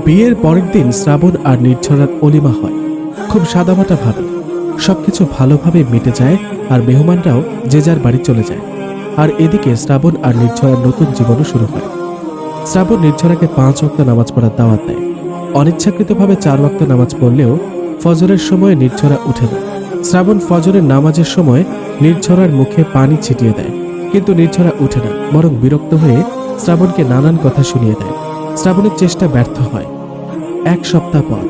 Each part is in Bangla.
বিয়ের পরের দিন শ্রাবণ আর নির্ঝরার অলিমা হয়। খুব সাদামাটা ভাবে সবকিছু ভালোভাবে মিটে যায় আর মেহমানরাও যে যার বাড়ি চলে যায়। আর এদিকে শ্রাবণ আর নির্ঝরার নতুন জীবনও শুরু হয়। শ্রাবণ নির্ঝরাকে 5 ওয়াক্ত নামাজ পড়ার দাওয়াত দেয়। অনিচ্ছাকৃতভাবে 4 ওয়াক্ত নামাজ পড়লেও ফজরের সময় নির্ঝরা উঠে না। শ্রাবণ ফজরের নামাজের সময় নির্ঝরার মুখে পানি ছিটিয়ে দেয়, কিন্তু নির্ঝরা উঠে না, বরং বিরক্ত হয়ে শ্রাবণকে নানান কথা শুনিয়ে দেয়। শ্রাবণের চেষ্টা ব্যর্থ হয়। 1 সপ্তাহ পর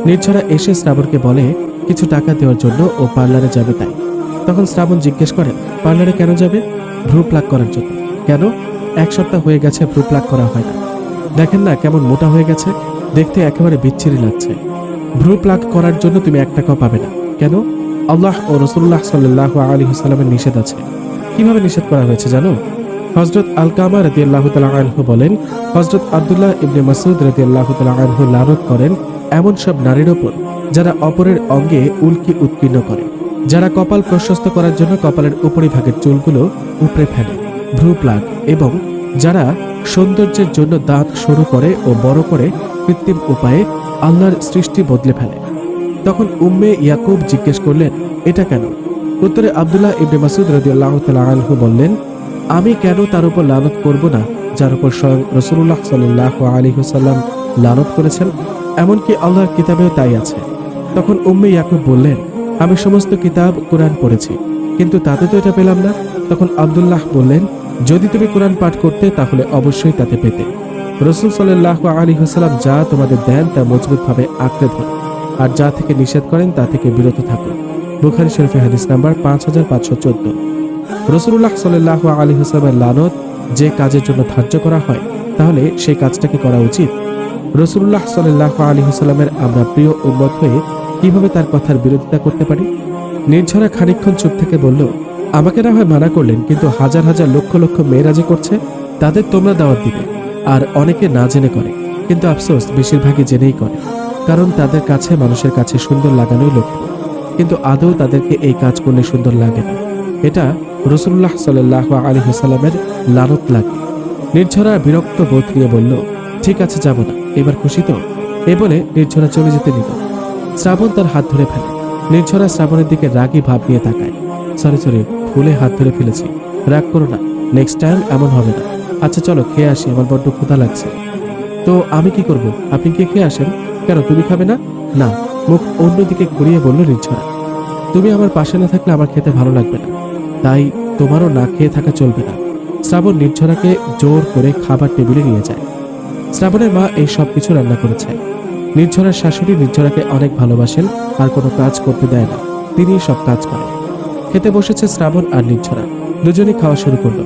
নির্ঝরা এসে শ্রাবণকে বলে কিছু টাকা দেওয়ার জন্য ও পার্লারে যাবে তাই। তখন শ্রাবণ জিজ্ঞেস করেন, পার্লারে কেন যাবে? ভ্রু প্লাক করার জন্য। কেন? 1 সপ্তাহ হয়ে গেছে ভ্রু প্লাক করা হয় না। দেখেন না কেমন মোটা হয়ে গেছে, দেখতে একেবারে বিচ্ছিরি লাগছে। ভ্রু প্লাক করার জন্য তুমি 1 টাকাও পাবে না। কেন? আল্লাহ ও রাসূলুল্লাহ সাল্লাল্লাহু আলাইহি ওয়াসাল্লামের নিষেধ আছে। কিভাবে নিষেধ করা হয়েছে জানো? হযরত আলকামা রাদিয়াল্লাহু তাআলা আনহু বলেন, হযরত আব্দুল্লাহ ইবনে মাসউদ রাদিয়াল্লাহু তাআলা আনহু লানত করেন এমন সব নারীর ওপর যারা অপরের অঙ্গে উল্কি উৎকীর্ণ করে, যারা কপাল প্রশস্ত করার জন্য কপালের উপরিভাগের চুলগুলো উপড়ে ফেলে, ভ্রু প্লাক, এবং যারা সৌন্দর্যের জন্য দাঁত সরু করে ও বড় করে কৃত্রিম উপায়ে আল্লাহর সৃষ্টি বদলে ফেলে। তখন উম্মে ইয়াকুব জিজ্ঞেস করলেন, এটা কেন? উত্তরে আব্দুল্লাহ ইবনে মাসউদ রাদিয়াল্লাহু তাআলা আনহু বললেন, আমি কেন তার উপর লানত করব না যার উপর স্বয়ং রাসূলুল্লাহ সাল্লাল্লাহু আলাইহি ওয়াসাল্লাম লানত করেছেন? এমনকি আল্লাহর কিতাবেও তাই আছে। তখন উম্মে ইয়াকুব বললেন, আমি সমস্ত কিতাব কোরআন পড়েছি, কিন্তু তাতে তো এটা পেলাম না। তখন আব্দুল্লাহ বললেন, যদি তুমি কোরআন পাঠ করতে তাহলে অবশ্যই তাতে পেতে। রাসূল সাল্লাল্লাহু আলাইহি ওয়াসাল্লাম যা তোমাদের দেন তা মজবুতভাবে আঁকড়ে ধরো, আর যা থেকে নিষেধ করেন তা থেকে বিরত থাকো। বুখারী শরীফে হাদিস নাম্বার 5514। রাসূলুল্লাহ সাল্লাল্লাহু আলাইহি ওয়াসাল্লামের লানত যে কাজের জন্য ধার্য করা হয়, তাহলে সেই কাজটাকে করা উচিত। রাসূলুল্লাহ সাল্লাল্লাহু আলাইহি ওয়াসাল্লামের আমরা প্রিয় উম্মত হয়ে কিভাবে তার কথার বিরোধিতা করতে পারি? নির্ঝরা খানিকক্ষণ চুপ থেকে বলল, আমাকে না হয় মানা করলেন, কিন্তু হাজার হাজার লক্ষ লক্ষ মেয়েরা যে করছে তাদের তোমরা দাওয়াত দিবে। আর অনেকে না জেনে করে, কিন্তু আফসোস বেশিরভাগই জেনেই করে, কারণ তাদের কাছে মানুষের কাছে সুন্দর লাগানোই লক্ষ্য, কিন্তু আদৌ তাদেরকে এই কাজ করলে সুন্দর লাগে না। এটা রাসূলুল্লাহ সাল্লাল্লাহু আলাইহি ওয়াসাল্লামের লানত লাগে। নির্ঝরা বিরক্ত বোধ নিয়ে বলল, ঠিক আছে, যাব না, এবার খুশি তো? এ বলে নির্ঝরা চলে যেতে নিল। শ্রাবণ তার হাত ধরে ফেলে। নির্ঝরা শ্রাবণের দিকে রাগী ভাব নিয়ে তাকায়। সরি, ভুলে হাত ধরে ফেলেছি, রাগ করো না, নেক্সট টাইম এমন হবে না। আচ্ছা চলো খেয়ে আসি, আমার বড্ড ক্ষুধা লাগছে। তো আমি কি করব? আপনি কি খেয়ে আসেন? কেন, তুমি খাবে না? না, মুখ অন্যদিকে ঘুরিয়ে বলল নির্ঝরা। তুমি আমার পাশে না থাকলে আমার খেতে ভালো লাগবে না, তাই তোমারও না খেয়ে থাকা চলবে না। শ্রাবণ নির্ঝরাকে জোর করে খাবার টেবিলে নিয়ে যায়। শ্রাবণের মা এই সব কিছু রান্না করেছে। নির্ঝরার শাশুড়ি নির্ঝরাকে অনেক ভালোবাসেন আর কোনো কাজ করতে দেয় না, তিনি সব কাজ করেন। খেতে বসেছে শ্রাবণ আর নির্ঝরা, দুজনেই খাওয়া শুরু করলো।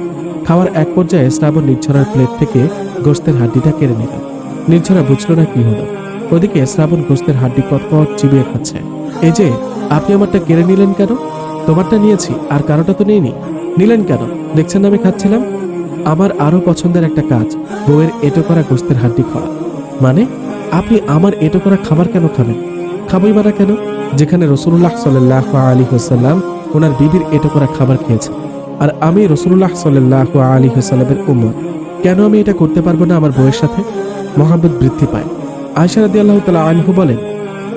খাওয়ার এক পর্যায়ে শ্রাবণ নির্ঝরার প্লেট থেকে গোস্তের হাড্ডিটা কেড়ে নিল। নির্ঝরা বুঝলো না কি হলো। ওদিকে শ্রাবণ গোস্তের হাড্ডি কটকট চিবিয়ে খাচ্ছে। এই যে, আপনি আমারটা কেড়ে নিলেন কেন? তোমারটা নিয়েছি, আর কারোটা তো নেইনি। নিলেন কেন? দেখছেন না আমি খাচ্ছিলাম। আমার আরো পছন্দের একটা কাজ, বউয়ের এঁটো করা গোস্তের হাড্ডি খাওয়া। মানে আপনি আমার এঁটো করা খাবার কেন খাবেন? খাবই বা না কেন, যেখানে রাসূলুল্লাহ সাল্লাল্লাহু আলাইহি ওয়াসাল্লাম ওনার বিবির এঁটো করা খাবার খেয়েছেন, আর আমি রাসূলুল্লাহ সাল্লাল্লাহু আলাইহি ওয়াসাল্লামের উম্মত। কেন আমি এটা করতে পারবো না আমার বউয়ের সাথে? মহব্বত বৃদ্ধি পায়। আয়েশা রাদিয়াল্লাহু তাআলা আনহা বলেন,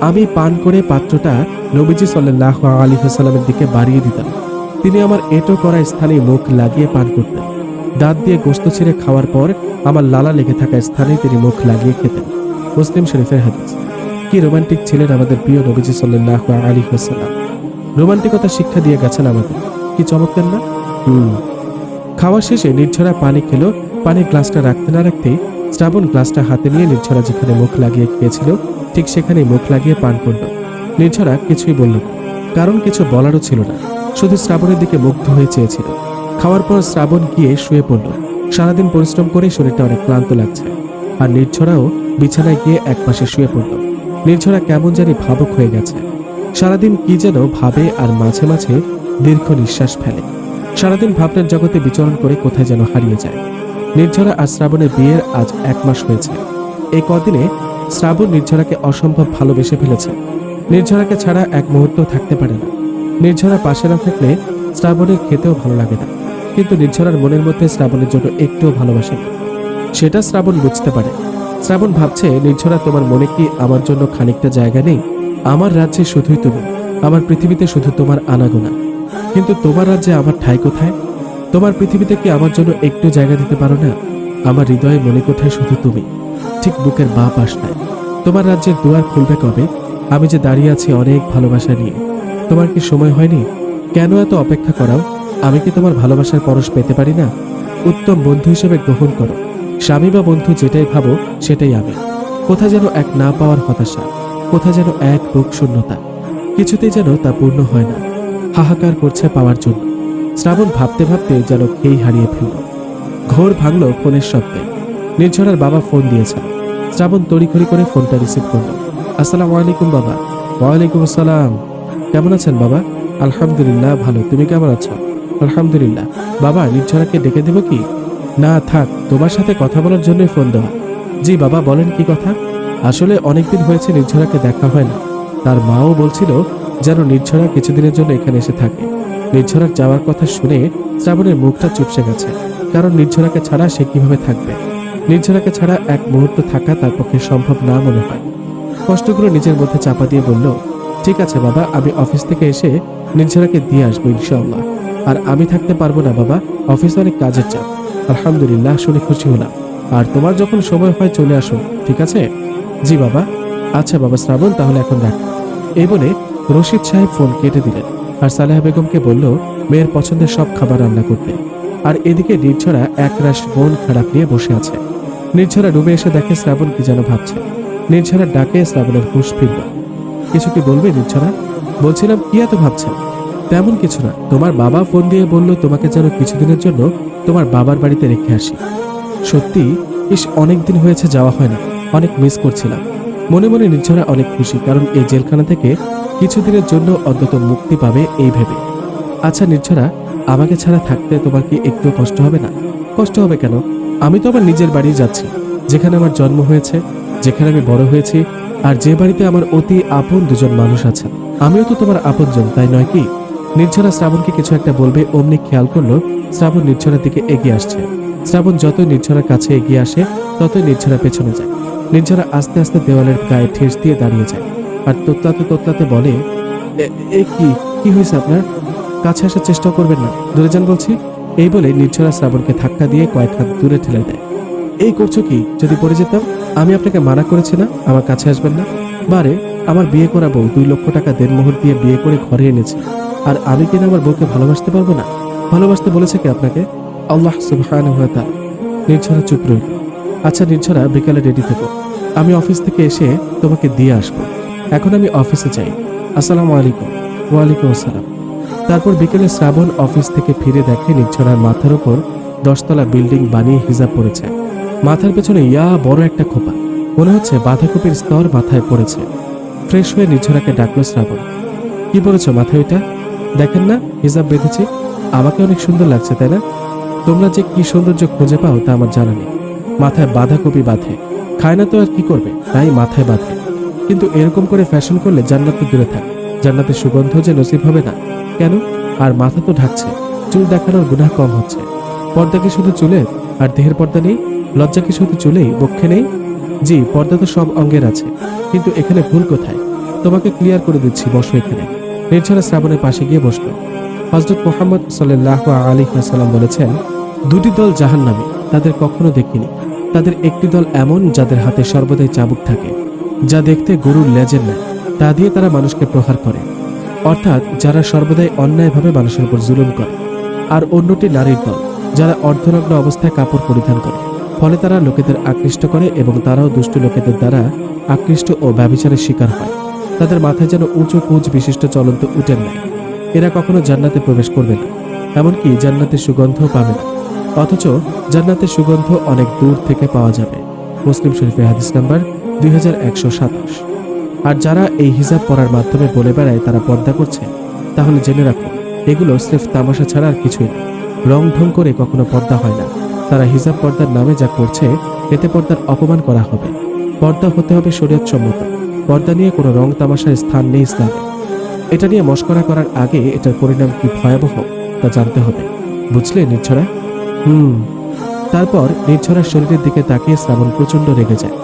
আমি পান করে পাত্রটা নবীজি সাল্লাল্লাহু আলাইহি ওয়াসাল্লামের দিকে বাড়িয়ে দিতাম। তিনি আমার এঁটো করা স্থানে মুখ লাগিয়ে পান করতেন। দাঁত দিয়ে গোশত ছিঁড়ে খাওয়ার পর আমার লালা লেগে থাকা স্থানে তিনি মুখ লাগিয়ে খেতেন। মুসলিম শরীফের হাদিস। কি রোমান্টিক ছিলেন আমাদের প্রিয় নবীজি সাল্লাল্লাহু আলাইহি ওয়াসাল্লাম। রোমান্টিকতা শিক্ষা দিয়ে গেছেন আমাদের, কি চমৎকার না? খাওয়া শেষে নির্ঝরা পানি খেলো। পানির গ্লাসটা রাখতে না রাখতেই শ্রাবণ গ্লাসটা হাতে নিয়ে নির্ঝরা যেখানে মুখ লাগিয়ে খেয়েছিল ঠিক সেখানেই মুখ লাগিয়ে পান করল। নির্ঝরা কিছুই বলল না, কারণ কিছু বলারও ছিল না, শুধু শ্রাবণের দিকে মুগ্ধ হয়ে চেয়েছিল। খাওয়ার পর শ্রাবণ গিয়ে শুয়ে পড়ল। সারাদিন পরিশ্রম করে শরীরটা অনেক ক্লান্ত লাগছে। আর নির্ঝরাও বিছানায় গিয়ে একপাশে শুয়ে পড়ল। নির্ঝরা কেমন জানি ভাবুক হয়ে গেছে। সারাদিন কি যেন ভাবে আর মাঝে মাঝে দীর্ঘ নিঃশ্বাস ফেলে। সারাদিন ভাবনার জগতে বিচরণ করে কোথায় যেন হারিয়ে যায়। নির্ঝরা আর শ্রাবণের বিয়ের আজ 1 মাস হয়েছে। এই কদিনে শ্রাবণ নির্ঝরাকে অসম্ভব ভালোবেসে ফেলেছে। নির্ঝরাকে ছাড়া এক মুহূর্ত থাকতে পারে না। নির্ঝরা পাশে না থাকলে শ্রাবণের খেতেও ভালো লাগে না, কিন্তু নির্ঝরার মনের মধ্যে শ্রাবণের জন্য একটুও ভালোবাসে না। সেটা শ্রাবণ বুঝতে পারে। শ্রাবণ ভাবছে, নির্ঝরা তোমার মনে কি আমার জন্য খানিকটা জায়গা নেই? আমার রাজ্যে শুধুই তুমি, আমার পৃথিবীতে শুধু তোমার আনাগোনা, কিন্তু তোমার রাজ্যে আমার ঠাঁই কোথায়? তোমার পৃথিবীতে কি আমার জন্য একটু জায়গা দিতে পারো না? আমার হৃদয়ে মনে কোথায় শুধু তুমি, ঠিক বুকের বাঁ পাশটায়। তোমার রাজ্যের দুয়ার খুলবে কবে? আমি যে দাঁড়িয়ে আছি অনেক ভালোবাসা নিয়ে। তোমার কি সময় হয়নি? কেন এত অপেক্ষা করাও? আমি কি তোমার ভালোবাসার পরশ পেতে পারি না? উত্তম বন্ধু হিসেবে গ্রহণ করো। স্বামী বা বন্ধু যেটাই ভাবো সেটাই আমি। কোথা যেন এক না পাওয়ার হতাশা, কোথা যেন এক বুক শূন্যতা, কিছুতেই যেন তা পূর্ণ হয় না। হাহাকার করছে পাওয়ার জন্য। শ্রাবণ ভাবতে ভাবতে যেন খেই হারিয়ে ফেলল। ঘোর ভাঙল ফোনের শব্দে। নির্ঝরার বাবা ফোন দিয়েছেন। শ্রাবণ তড়িঘড়ি করে ফোনটা রিসিভ করল। আসসালামু আলাইকুম বাবা। ওয়ালাইকুম আসসালাম। কেমন আছেন বাবা? আলহামদুলিল্লাহ ভালো, তুমি কেমন আছো? আলহামদুলিল্লাহ। বাবা, নির্ঝরাকে ডেকে দেব কি? না থাক, তোমার সাথে কথা বলার জন্যই ফোন দেওয়া। জি বাবা, বলেন কি কথা? আসলে অনেকদিন হয়েছে নির্ঝরাকে দেখা হয় না। তার মাও বলছিল যেন নির্ঝরা কিছুদিনের জন্য এখানে এসে থাকে। নির্ঝরার যাওয়ার কথা শুনে শ্রাবণের মুখটা চুপসে গেছে। কারণ নির্ঝরাকে ছাড়া সে কিভাবে থাকবে? নির্ঝরাকে ছাড়া এক মুহূর্ত থাকা তার পক্ষে সম্ভব না মনে হয়। কষ্টগুলো নিজের মধ্যে চাপা দিয়ে বলল, ঠিক আছে বাবা, আমি অফিস থেকে এসে নির্ঝরাকে দিয়ে আসবো ইনশাআল্লাহ। আর আমি থাকতে পারবো না বাবা, অফিসে অনেক কাজের চাপ। আলহামদুলিল্লাহ, শুনে খুশি হলাম। আর তোমার যখন সময় হয় চলে আসো, ঠিক আছে? জি বাবা। আচ্ছা বাবা শ্রাবণ, তাহলে এখন রাখ। এই বলে রশিদ সাহেব ফোন কেটে দিলেন আর সালেহা বেগমকে বলল মেয়ের পছন্দের সব খাবার রান্না করতে। আর এদিকে নির্ঝরা একরাশ মন খারাপ নিয়ে বসে আছে। নির্ঝরা রুমে এসে দেখে শ্রাবণ কি যেন ভাবছে। নির্ঝরার ডাকে শ্রাবণের হুঁশ ফিরল। কিছু কি বলবে নির্ঝরা? বলছিলাম, কি এত ভাবছেন? তেমন কিছু না, তোমার বাবা ফোন দিয়ে বলল তোমাকে যেন কিছুদিনের জন্য তোমার বাবার বাড়িতে রেখে আসি। সত্যি? অনেকদিন হয়েছে যাওয়া হয় না, অনেক মিস করছিলাম। মনে মনে নির্ঝরা অনেক খুশি, কারণ এই জেলখানা থেকে কিছুদিনের জন্য অন্তত মুক্তি পাবে এই ভেবে। আচ্ছা নির্ঝরা, আমাকে ছাড়া থাকতে তোমার কি একটু কষ্ট হবে না? কষ্ট হবে কেন? আমি তো আমার নিজের বাড়ি যাচ্ছি, যেখানে আমার জন্ম হয়েছে, যেখানে আমি বড় হয়েছি, আর যে বাড়িতে আমার অতি আপন দুজন মানুষ আছেন। আমিও তো তোমার আপনজন, তাই নয় কি? নির্ঝরা শ্রাবণকে কিছু একটা বলবে, অমনি খেয়াল করলো শ্রাবণ নির্ঝরার দিকে এগিয়ে আসছে। শ্রাবণ যতই নির্ঝরার কাছে এগিয়ে আসে ততই নির্ঝরা পেছনে যায়। নির্ঝরা আস্তে আস্তে দেওয়ালের গায়ে ঠেস দিয়ে দাঁড়িয়ে যায় আর তোতলাতে তোতলাতে বলে, এ কি হয়েছে আপনার? কাছে আসার চেষ্টা করবেন না, দূরে যান বলছি। এই বলে নির্ঝরা শ্রাবণকে ধাক্কা দিয়ে কয়েক হাত দূরে ঠেলে দেয়। এই করছো কি? যদি পড়ে যেতাম? আমি আপনাকে মানা করেছি না আমার কাছে আসবেন না? বারে, আমার বিয়ে করা বউ 2 লক্ষ টাকা দেনমোহর দিয়ে বিয়ে করে ঘরে এনেছি, আর আমি কিনা আমার বউকে ভালোবাসতে পারবো না? ভালোবাসতে বলেছে কি আপনাকে? আল্লাহ সুবহানাহু ওয়া তাআলা। নির্ঝরা চুপ রইল। আচ্ছা নির্ঝরা, বিকালে রেডি থেকো, আমি অফিস থেকে এসে তোমাকে দিয়ে আসবো। এখন আমি অফিসে যাই। আসসালামু আলাইকুম। ওয়ালাইকুম আসসালাম। তারপর বিকেলে শ্রাবণ অফিস থেকে ফিরে দেখে নির্ঝরার মাথার উপর 10 তলা বিল্ডিং বানিয়ে হিজাব পড়েছে। মাথার পেছনে বড় একটা খোপা, মনে হচ্ছে বাঁধাকপির স্তর মাথায় পড়েছে। ফ্রেশ হয়ে নির্ঝরাকে ডাকলো শ্রাবণ। কি পড়েছো মাথায় ওইটা? দেখেন না, হিজাব বেঁধেছি। আমাকে অনেক সুন্দর লাগছে, তাই না? তোমরা যে কি সৌন্দর্য খুঁজে পাও তা আমার জানা নেই। মাথায় বাঁধাকপি বাঁধে, খায় না তো আর কি করবে, তাই মাথায় বাঁধে। কিন্তু এরকম করে ফ্যাশন করলে জান্নাত তো দূরে থাক, জান্নাতের সুগন্ধ যে নসিব হবে না। কেন? আর মাথা তো ঢাকছে, চুল দেখানোর গুনাহ কম হচ্ছে। পর্দা কি শুধু চুলে? আর দেহের পর্দা নেই? লজ্জা কি শুধু চুলেই, বক্ষে নেই? জি, পর্দা তো সব অঙ্গের আছে, কিন্তু এখানে ভুল কোথায়? তোমাকে ক্লিয়ার করে দিচ্ছি, বসো এখানে। নির্ঝরা শ্রাবণের পাশে গিয়ে বসলো। হযরত মুহাম্মদ সাল্লাল্লাহু আলাইহি ওয়াসাল্লাম বলেছেন, 2টি দল জাহান্নামী, তাদের কখনো দেখিনি। তাদের একটি দল এমন যাদের হাতে সর্বদাই চাবুক থাকে, যা দেখতে গরুর লেজের ন্যায়, তা দিয়ে তারা মানুষকে প্রহার করে, অর্থাৎ যারা সর্বদাই অন্যায়ভাবে মানুষের উপর জুলুম করে। আর অন্যটি নারীর দল, যারা অর্ধনগ্ন অবস্থায় কাপড় পরিধান করে, ফলে তারা লোকেদের আকৃষ্ট করে এবং তারাও দুষ্ট লোকেদের দ্বারা আকৃষ্ট ও ব্যভিচারের শিকার হয়। তাদের মাথায় যেন উঁচু কুঁজ বিশিষ্ট চলন্ত উটের ন্যায়। এরা কখনো জান্নাতে প্রবেশ করবে না, এমনকি জান্নাতের সুগন্ধও পাবে না, অথচ জান্নাতের সুগন্ধ অনেক দূর থেকে পাওয়া যাবে। মুসলিম শরীফের হাদিস নাম্বার 2127। আর যারা এই হিজাব পরার মাধ্যমে বলে বেড়ায় তারা পর্দা করছে, তাহলে জেনে রাখো এগুলো স্রেফ তামাশা ছাড়া আর কিছুই না। রং ঢং করে কখনো পর্দা হয় না। তারা হিজাব পর্দার নামে যা করছে, এতে পর্দার অপমান করা হবে। পর্দা হতে হবে শরীয়তসম্মত। পর্দা নিয়ে কোনো রং তামাশার স্থান নেই ইসলামে। এটা নিয়ে মশকরা করার আগে এটার পরিণাম কি ভয়াবহ তা জানতে হবে, বুঝলে নির্ঝরা? তারপর নির্ঝরার শরীরের দিকে তাকিয়ে শ্রাবণ প্রচন্ড রেগে যায়।